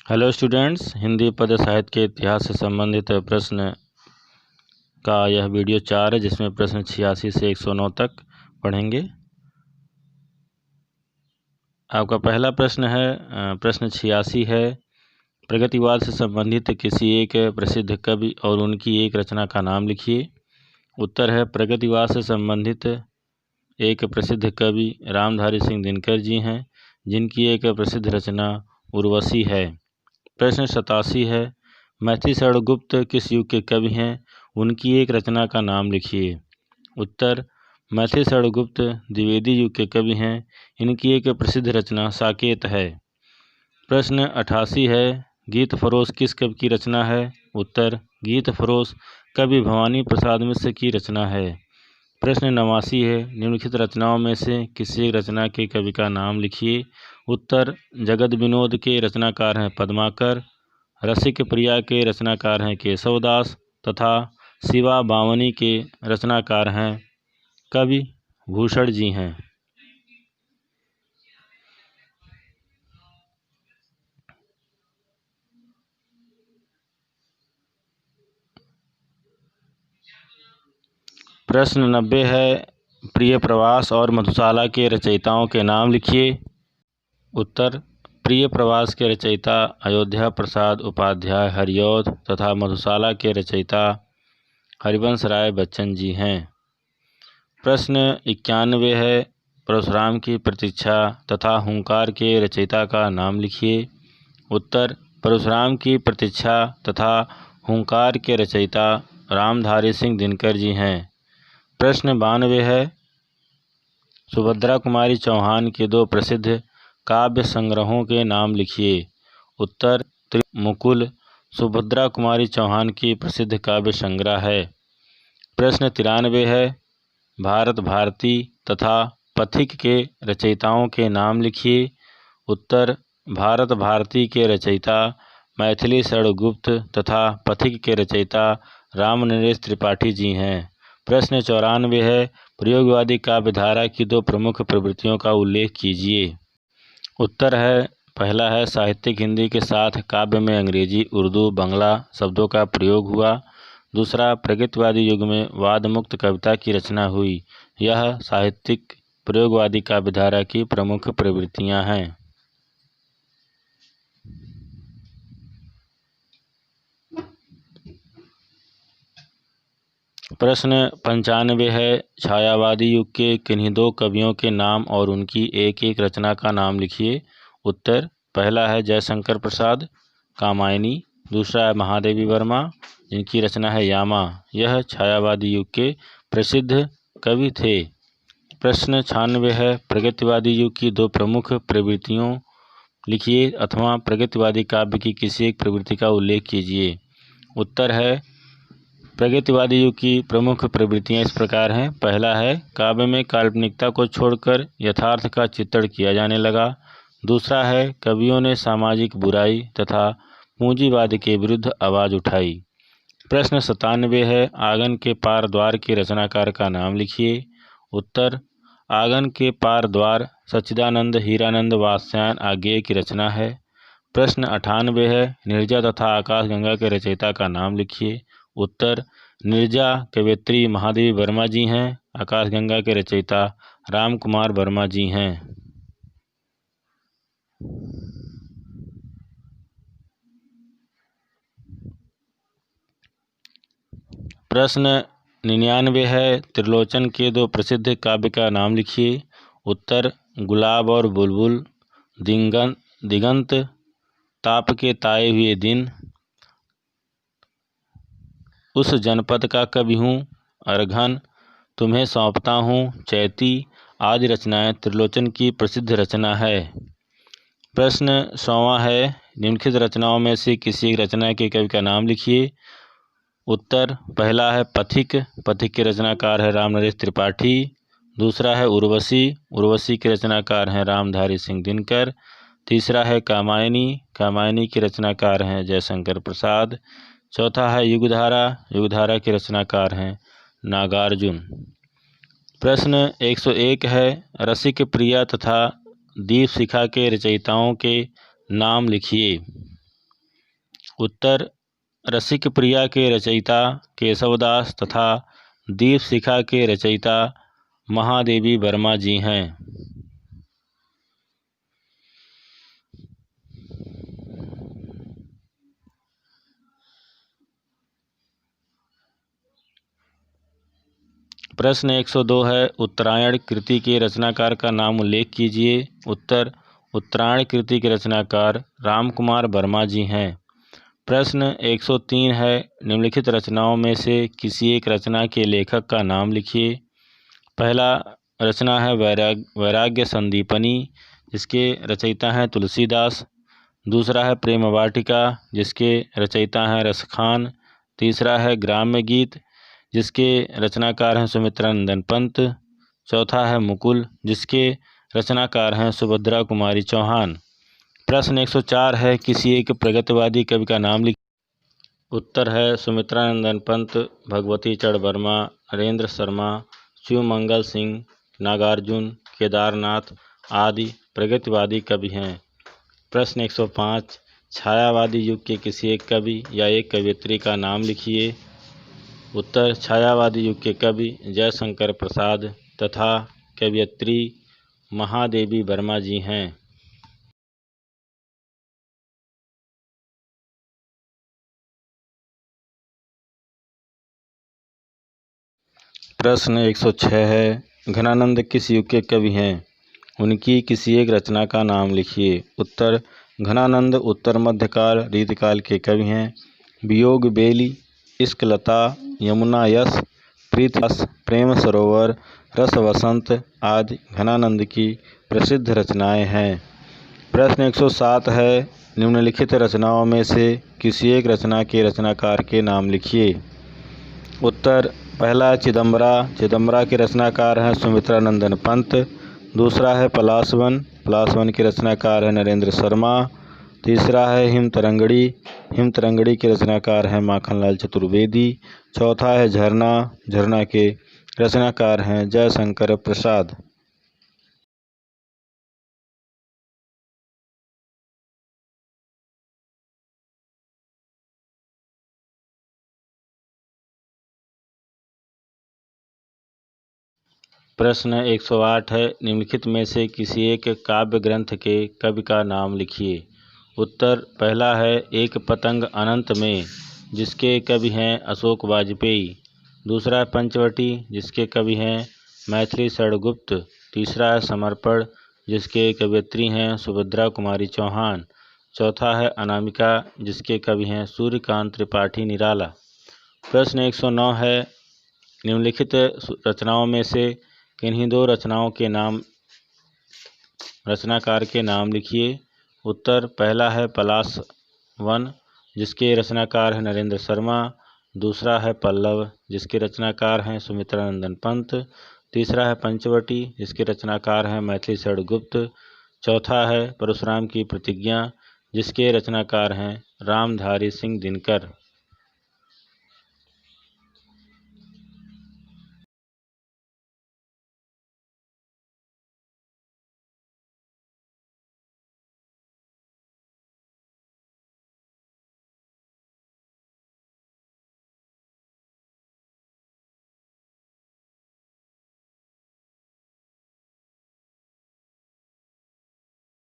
Hello students, Hindi पद्य साहित्य के इतिहास से संबंधित प्रश्न का यह वीडियो 4 है, जिसमें प्रश्न 86 से 109 तक पढ़ेंगे। आपका पहला प्रश्न है, प्रश्न 86 है, प्रगतिवाद से संबंधित किसी एक प्रसिद्ध कवि और उनकी एक रचना का नाम लिखिए। उत्तर है, प्रगतिवाद से संबंधित एक प्रसिद्ध कवि रामधारी सिंह दिनकर जी हैं, जिनकी एक प्रसिद्ध रचना उर्वशी है। प्रश्न 87 है, मैथिली शरण गुप्त किस युग के कवि हैं, उनकी एक रचना का नाम लिखिए। उत्तर, मैथिली शरण गुप्त द्विवेदी युग के कवि हैं, इनकी एक प्रसिद्ध रचना साकेत है। प्रश्न 88 है, गीत फरोश किस कवि की रचना है। उत्तर, गीत फरोश कवि भवानी प्रसाद मिश्र की रचना है। प्रश्न 89 है, निम्नलिखित रचनाओं में से किसी एक रचना के कवि का नाम लिखिए। उत्तर, जगद विनोद के रचनाकार हैं पद्माकर, रसिक प्रिया के रचनाकार हैं केशवदास तथा शिवा बावनी के रचनाकार हैं कवि भूषण जी हैं। प्रश्न 90 है, प्रिय प्रवास और मधुशाला के रचयिताओं के नाम लिखिए। उत्तर, प्रिय प्रवास के रचयिता अयोध्या प्रसाद उपाध्याय हरिऔध तथा मधुशाला के रचयिता हरिवंश राय बच्चन जी हैं। प्रश्न 91 है, परशुराम की प्रतीक्षा तथा हुंकार के रचयिता का नाम लिखिए। उत्तर, परशुराम की प्रतीक्षा तथा हुंकार के रचयिता रामधारी सिंह दिनकर जी हैं। प्रश्न 92 है, सुभद्रा कुमारी चौहान के दो प्रसिद्ध काव्य संग्रहों के नाम लिखिए। उत्तर, मुकुल सुभद्रा कुमारी चौहान की प्रसिद्ध काव्य संग्रह है। प्रश्न 93 है, भारत भारती तथा पथिक के रचयिताओं के नाम लिखिए। उत्तर, भारत भारती के रचयिता मैथिली शरण गुप्त तथा पथिक के रचयिता रामनरेश त्रिपाठी जी हैं। प्रश्न 94 है, प्रयोगवादी काव्यधारा की दो प्रमुख प्रवृत्तियों का उल्लेख कीजिए। उत्तर है, पहला है, साहित्यिक हिंदी के साथ काव्य में अंग्रेजी, उर्दू, बंगला शब्दों का प्रयोग हुआ। दूसरा, प्रगतिवादी युग में वाद मुक्त कविता की रचना हुई। यह साहित्यिक प्रयोगवादी काव्यधारा की प्रमुख प्रवृत्तियां हैं। प्रश्न 95 है, छायावादी युग के किन्हीं दो कवियों के नाम और उनकी एक एक रचना का नाम लिखिए। उत्तर, पहला है जयशंकर प्रसाद कामायनी, दूसरा है महादेवी वर्मा, जिनकी रचना है यामा। यह छायावादी युग के प्रसिद्ध कवि थे। प्रश्न 96 है, प्रगतिवादी युग की दो प्रमुख प्रवृत्तियों लिखिए अथवा प्रगतिवादी काव्य की किसी एक प्रवृत्ति का उल्लेख कीजिए। उत्तर है, प्रगतिवादी युग की प्रमुख प्रवृत्तियां इस प्रकार हैं। पहला है, काव्य में काल्पनिकता को छोड़कर यथार्थ का चित्रण किया जाने लगा। दूसरा है, कवियों ने सामाजिक बुराई तथा पूंजीवाद के विरुद्ध आवाज़ उठाई। प्रश्न 97 है, आंगन के पार द्वार के रचनाकार का नाम लिखिए। उत्तर, आंगन के पार द्वार सच्चिदानंद हीरानंद वात्स्यायन आज्ञेय की रचना है। प्रश्न 98 है, नीरजा तथा आकाशगंगा के रचयिता का नाम लिखिए। उत्तर, नीरजा कवयित्री महादेवी वर्मा जी हैं, आकाशगंगा के रचयिता राम कुमार वर्मा जी हैं। प्रश्न 99 है, त्रिलोचन के दो प्रसिद्ध काव्य का नाम लिखिए। उत्तर, गुलाब और बुलबुल, दिगंत ताप के ताए हुए दिन, उस जनपद का कवि हूँ, अर्घन, तुम्हें सौंपता हूँ, चैती आदि रचनाएं त्रिलोचन की प्रसिद्ध रचना है। प्रश्न 100वां है, निम्नलिखित रचनाओं में से किसी एक रचना के कवि का नाम लिखिए। उत्तर, पहला है पथिक, पथिक के रचनाकार है रामनरेश त्रिपाठी। दूसरा है उर्वशी, उर्वशी के रचनाकार हैं रामधारी सिंह दिनकर। तीसरा है कामायनी, कामायनी के रचनाकार हैं जयशंकर प्रसाद। चौथा है युगधारा, युगधारा के रचनाकार हैं नागार्जुन। प्रश्न 101 है, रसिक प्रिया तथा दीपशिखा के रचयिताओं के नाम लिखिए। उत्तर रसिक प्रिया के रचयिता केशवदास तथा दीपशिखा के रचयिता महादेवी वर्मा जी हैं। प्रश्न 102 है, उत्तरायण कृति के रचनाकार का नाम उल्लेख कीजिए। उत्तर उत्तरायण कृति के रचनाकार रामकुमार वर्मा जी हैं। प्रश्न 103 है, निम्नलिखित रचनाओं में से किसी एक रचना के लेखक का नाम लिखिए। पहला रचना है वैराग्य संदीपनी, जिसके रचयिता हैं तुलसीदास। दूसरा है प्रेम वाटिका, जिसके रचयिता हैं रसखान। तीसरा है ग्राम्य गीत, जिसके रचनाकार हैं सुमित्रानंदन पंत। चौथा है मुकुल, जिसके रचनाकार हैं सुभद्रा कुमारी चौहान। प्रश्न 104 है, किसी एक प्रगतिवादी कवि का नाम लिखिए। उत्तर है सुमित्रानंदन पंत, भगवती चरण वर्मा, नरेंद्र शर्मा, शिवमंगल सिंह, नागार्जुन, केदारनाथ आदि प्रगतिवादी कवि हैं। प्रश्न 105, छायावादी युग के किसी एक कवि या एक कवयित्री का नाम लिखिए। उत्तर छायावादी युग के कवि जयशंकर प्रसाद तथा कवयित्री महादेवी वर्मा जी हैं। प्रश्न 106 है, घनानंद किस युग के कवि हैं? उनकी किसी एक रचना का नाम लिखिए। उत्तर घनानंद उत्तर मध्यकाल रीतिकाल के कवि हैं। वियोग बेली, इश्क लता, यमुना यश, प्रीतरस, प्रेम सरोवर, रस वसंत आदि घनानंद की प्रसिद्ध रचनाएं हैं। प्रश्न 107 है, निम्नलिखित रचनाओं में से किसी एक रचना के रचनाकार के नाम लिखिए। उत्तर पहला चिदम्बरा के रचनाकार हैं सुमित्रानंदन पंत। दूसरा है पलाशवन के रचनाकार हैं नरेंद्र शर्मा। तीसरा है हिमतरंगड़ी के रचनाकार हैं माखनलाल चतुर्वेदी। चौथा है झरना के रचनाकार हैं जयशंकर प्रसाद। प्रश्न 108 है, निम्नलिखित में से किसी एक काव्य ग्रंथ के कवि का नाम लिखिए। उत्तर पहला है एक पतंग अनंत में, जिसके कवि हैं अशोक वाजपेयी। दूसरा है पंचवटी, जिसके कवि हैं मैथिली षडगुप्त। तीसरा है समर्पण, जिसके कवयित्री हैं सुभद्रा कुमारी चौहान। चौथा है अनामिका, जिसके कवि हैं सूर्यकांत त्रिपाठी निराला। प्रश्न 109 है, निम्नलिखित रचनाओं में से किन्हीं दो रचनाकार के नाम लिखिए। उत्तर पहला है पलाशवन, जिसके रचनाकार हैं नरेंद्र शर्मा। दूसरा है पल्लव, जिसके रचनाकार हैं सुमित्रानंदन पंत। तीसरा है पंचवटी, जिसके रचनाकार हैं मैथिली षडगुप्त। चौथा है परशुराम की प्रतिज्ञा, जिसके रचनाकार हैं रामधारी सिंह दिनकर।